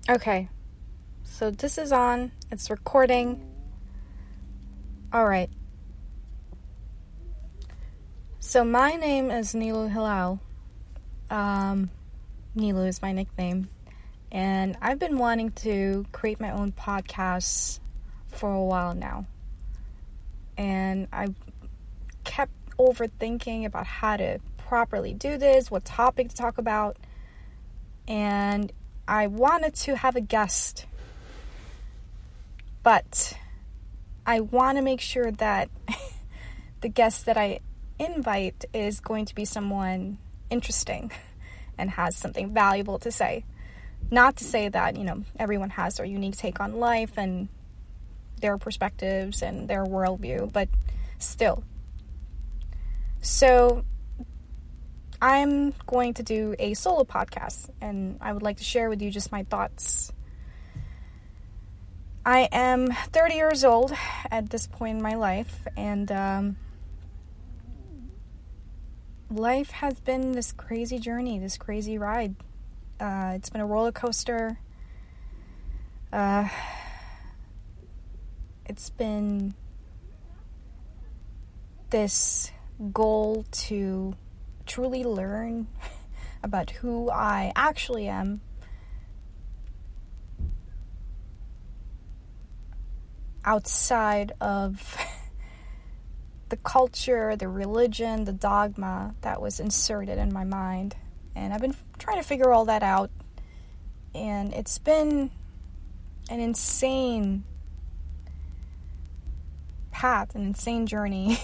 Okay, so this is on. It's recording. All right. So my name is Neelu Hilal. Neelu is my nickname. And I've been wanting to create my own podcast for a while now. And I kept overthinking about how to properly do this, what topic to talk about. And I wanted to have a guest, but I want to make sure that the guest that I invite is going to be someone interesting and has something valuable to say. Not to say that, everyone has their unique take on life and their perspectives and their worldview, but still. So I'm going to do a solo podcast, and I would like to share with you just my thoughts. I am 30 years old at this point in my life, and life has been this crazy journey, this crazy ride. It's been a roller coaster. It's been this goal to truly learn about who I actually am. Outside of the culture, the religion, the dogma that was inserted in my mind. And I've been trying to figure all that out. And it's been an insane path, an insane journey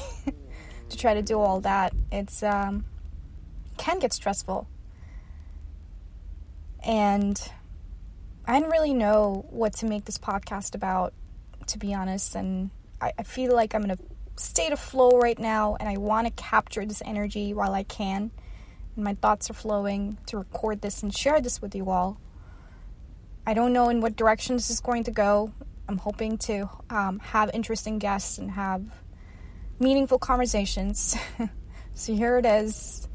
to try to do all that. It's can get stressful. And I didn't really know what to make this podcast about, to be honest. And I feel like I'm in a state of flow right now, and I want to capture this energy while I can. And my thoughts are flowing to record this and share this with you all. I don't know in what direction this is going to go. I'm hoping to have interesting guests and have meaningful conversations. So here it is.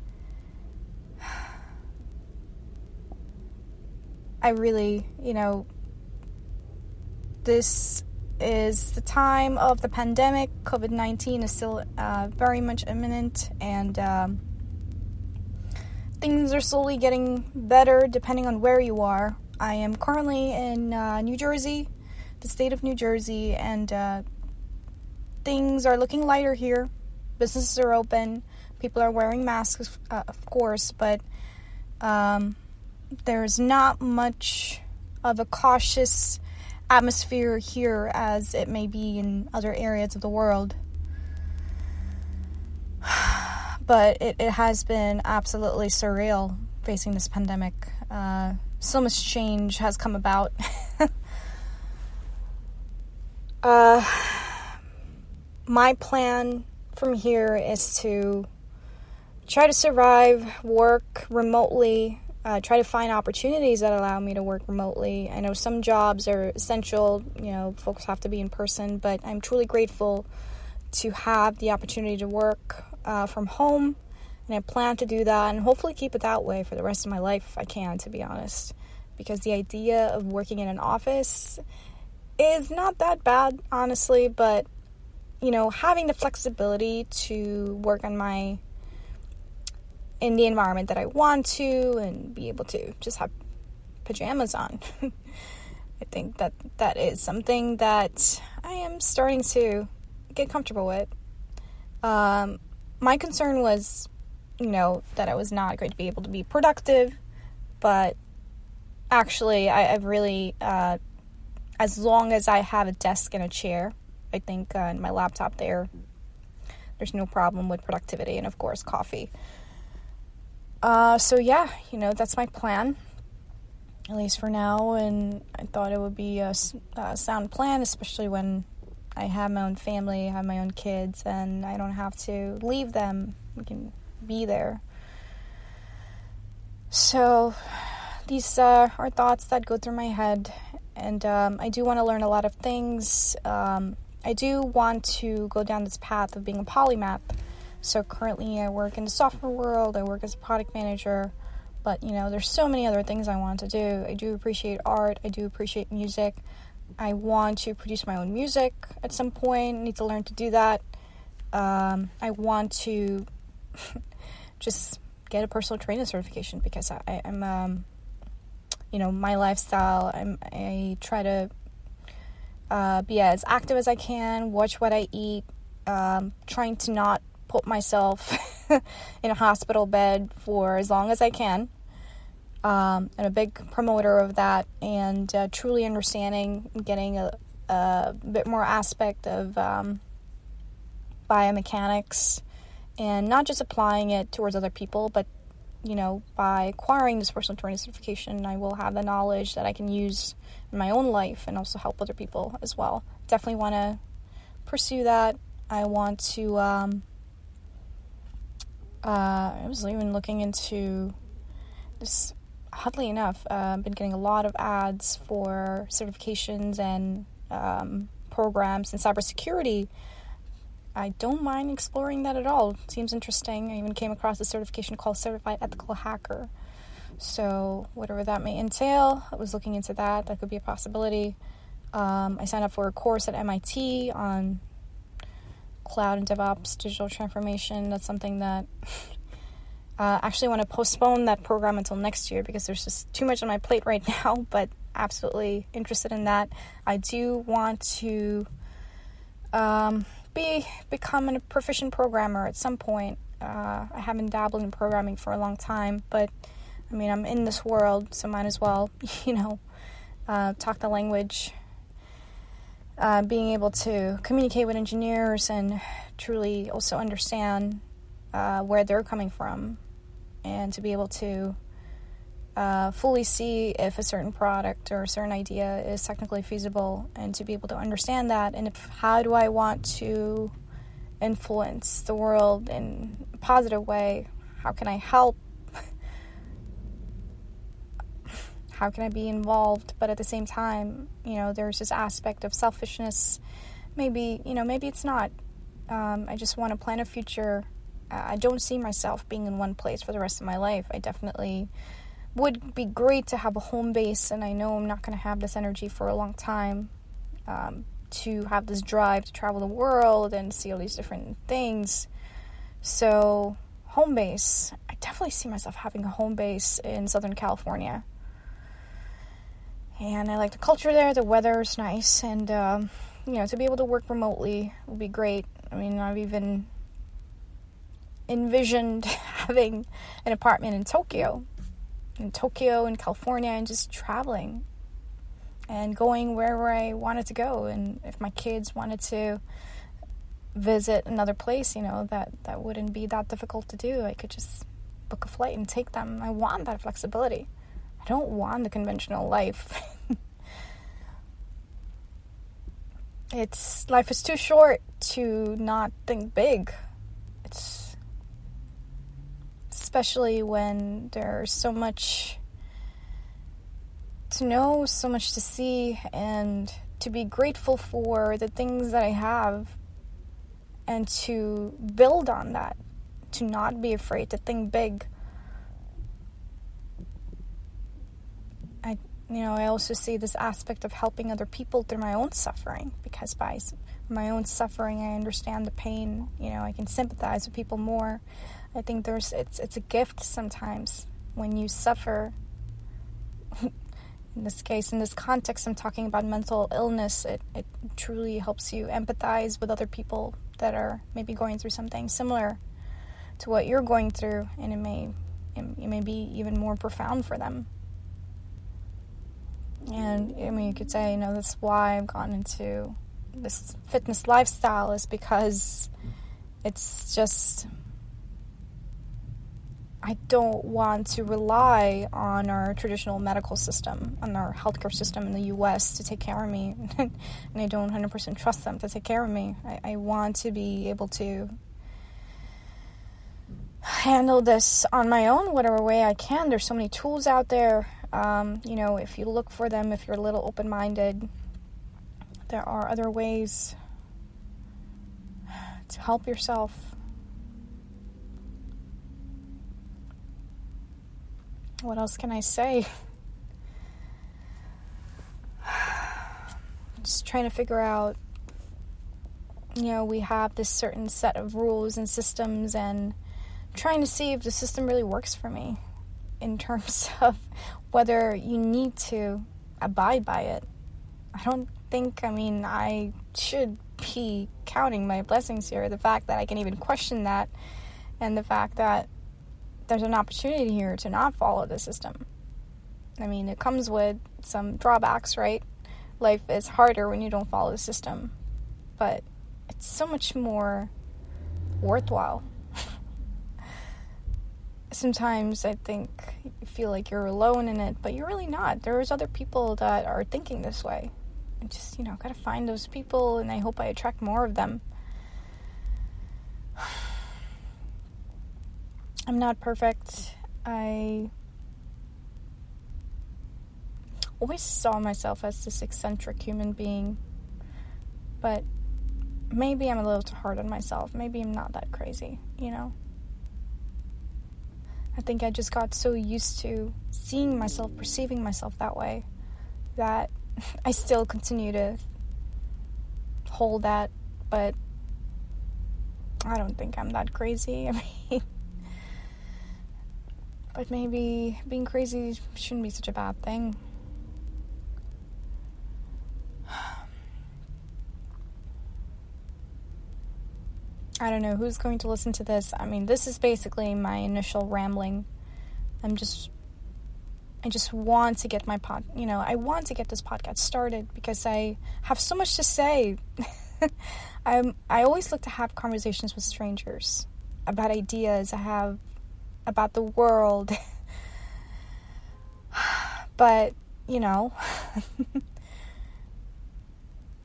I really, this is the time of the pandemic. COVID-19 is still very much imminent, and things are slowly getting better depending on where you are. I am currently in New Jersey, the state of New Jersey, and things are looking lighter here. Businesses are open. People are wearing masks, of course, but there's not much of a cautious atmosphere here as it may be in other areas of the world. But it has been absolutely surreal facing this pandemic. So much change has come about. My plan from here is to try to survive, work remotely, try to find opportunities that allow me to work remotely. I know some jobs are essential, folks have to be in person, but I'm truly grateful to have the opportunity to work from home, and I plan to do that and hopefully keep it that way for the rest of my life if I can, to be honest, because the idea of working in an office is not that bad, honestly, but having the flexibility to work in the environment that I want to and be able to just have pajamas on. I think that is something that I am starting to get comfortable with. My concern was, that I was not going to be able to be productive, but actually I've really, as long as I have a desk and a chair, I think, and my laptop there's no problem with productivity and, of course, coffee. So yeah, that's my plan, at least for now, and I thought it would be a sound plan, especially when I have my own family, I have my own kids, and I don't have to leave them. We can be there. So these are thoughts that go through my head, and I do want to learn a lot of things. I do want to go down this path of being a polymath. So currently I work in the software world, I work as a product manager, But, there's so many other things I want to do. I do appreciate art. I do appreciate music. I want to produce my own music at some point. I need to learn to do that. I want to just get a personal trainer certification because I'm my lifestyle. I try to be as active as I can, watch what I eat, trying to not put myself in a hospital bed for as long as I can. I'm a big promoter of that, and truly understanding, getting a bit more aspect of biomechanics, and not just applying it towards other people, but by acquiring this personal training certification, I will have the knowledge that I can use in my own life and also help other people as well. Definitely want to pursue that. I want to, I was even looking into this, oddly enough, I've been getting a lot of ads for certifications and programs in cybersecurity. I don't mind exploring that at all. It seems interesting. I even came across a certification called Certified Ethical Hacker. So whatever that may entail, I was looking into that. That could be a possibility. I signed up for a course at MIT on cloud and DevOps digital transformation. That's something that actually want to postpone that program until next year because there's just too much on my plate right now, but absolutely interested in that. I do want to become a proficient programmer at some point. I haven't dabbled in programming for a long time, but I'm in this world, so might as well, talk the language. Being able to communicate with engineers and truly also understand where they're coming from, and to be able to fully see if a certain product or a certain idea is technically feasible, and to be able to understand that, and how do I want to influence the world in a positive way? How can I help? How can I be involved? But at the same time, there's this aspect of selfishness. Maybe it's not. I just want to plan a future. I don't see myself being in one place for the rest of my life. I definitely would be great to have a home base, and I know I'm not going to have this energy for a long time, to have this drive to travel the world and see all these different things. So, home base. I definitely see myself having a home base in Southern California. And I like the culture there, the weather is nice, and, to be able to work remotely would be great. I've even envisioned having an apartment in Tokyo, in California, and just traveling and going wherever I wanted to go. And if my kids wanted to visit another place, that wouldn't be that difficult to do. I could just book a flight and take them. I want that flexibility. I don't want the conventional life. Life is too short to not think big. Especially when there's so much to know, so much to see, and to be grateful for the things that I have, and to build on that, to not be afraid to think big. I also see this aspect of helping other people through my own suffering, because by my own suffering, I understand the pain. I can sympathize with people more. I think it's a gift sometimes when you suffer. In this case, in this context, I'm talking about mental illness. It truly helps you empathize with other people that are maybe going through something similar to what you're going through, and it may be even more profound for them. And you could say, that's why I've gotten into this fitness lifestyle, is because it's just, I don't want to rely on our traditional medical system, on our healthcare system in the U.S. to take care of me, and I don't 100% trust them to take care of me. I want to be able to handle this on my own, whatever way I can. There's so many tools out there. If you look for them, if you're a little open-minded, there are other ways to help yourself. what else can I say? Just trying to figure out, we have this certain set of rules and systems, and trying to see if the system really works for me in terms of whether you need to abide by it. I don't think, I should be counting my blessings here. The fact that I can even question that, and the fact that there's an opportunity here to not follow the system. It comes with some drawbacks, right? Life is harder when you don't follow the system, but it's so much more worthwhile. Sometimes I think you feel like you're alone in it, but you're really not. There's other people that are thinking this way. And just, gotta find those people, and I hope I attract more of them. I'm not perfect. I always saw myself as this eccentric human being, but maybe I'm a little too hard on myself. Maybe I'm not that crazy, I think I just got so used to seeing myself, perceiving myself that way, that I still continue to hold that, but I don't think I'm that crazy. But maybe being crazy shouldn't be such a bad thing. I don't know who's going to listen to this. This is basically my initial rambling. I just want to get I want to get this podcast started because I have so much to say. I always look to have conversations with strangers about ideas I have about the world. But,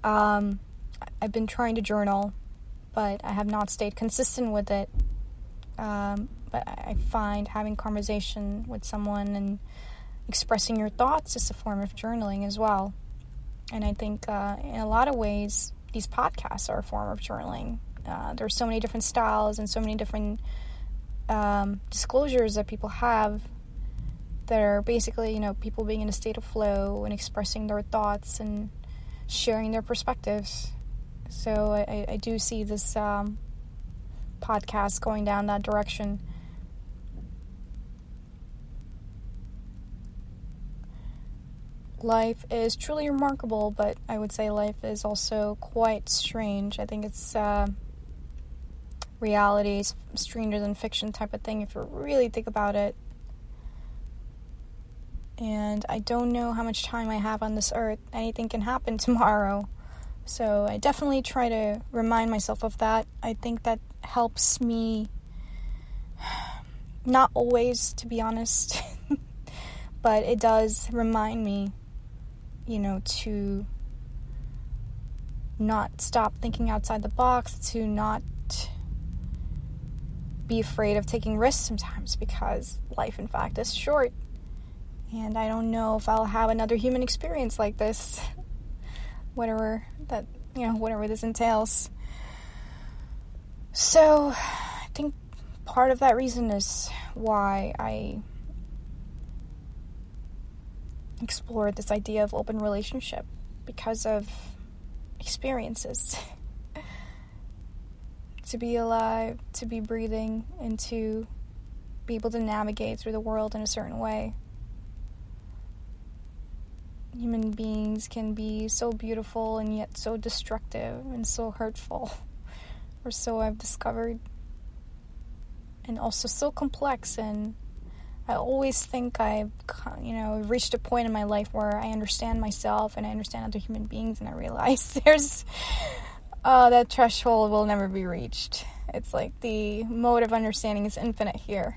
I've been trying to journal, but I have not stayed consistent with it. But I find having conversation with someone and expressing your thoughts is a form of journaling as well. And I think in a lot of ways, these podcasts are a form of journaling. There are so many different styles and so many different disclosures that people have that are basically, people being in a state of flow and expressing their thoughts and sharing their perspectives. So I do see this podcast going down that direction. Life is truly remarkable, but I would say life is also quite strange. I think it's reality is stranger than fiction type of thing if you really think about it. And I don't know how much time I have on this earth. Anything can happen tomorrow. So I definitely try to remind myself of that. I think that helps me, not always, to be honest, but it does remind me, to not stop thinking outside the box, to not be afraid of taking risks sometimes, because life, in fact, is short. And I don't know if I'll have another human experience like this, whatever this entails. So I think part of that reason is why I explored this idea of open relationship, because of experiences. To be alive, to be breathing, and to be able to navigate through the world in a certain way. Human beings can be so beautiful and yet so destructive and so hurtful, or so I've discovered, and also so complex. And I always think I've reached a point in my life where I understand myself and I understand other human beings, and I realize there's that threshold will never be reached. It's like the mode of understanding is infinite here.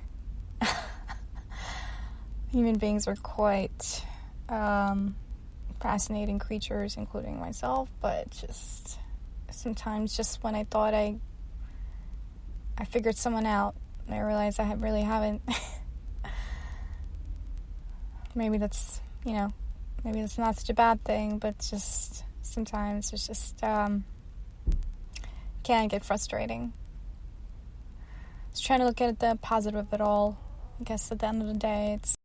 Human beings are quite fascinating creatures, including myself, but just sometimes, just when I thought I figured someone out, I realized I really haven't. Maybe that's not such a bad thing, but just sometimes it's just can get frustrating. Just trying to look at the positive of it all. I guess at the end of the day, it's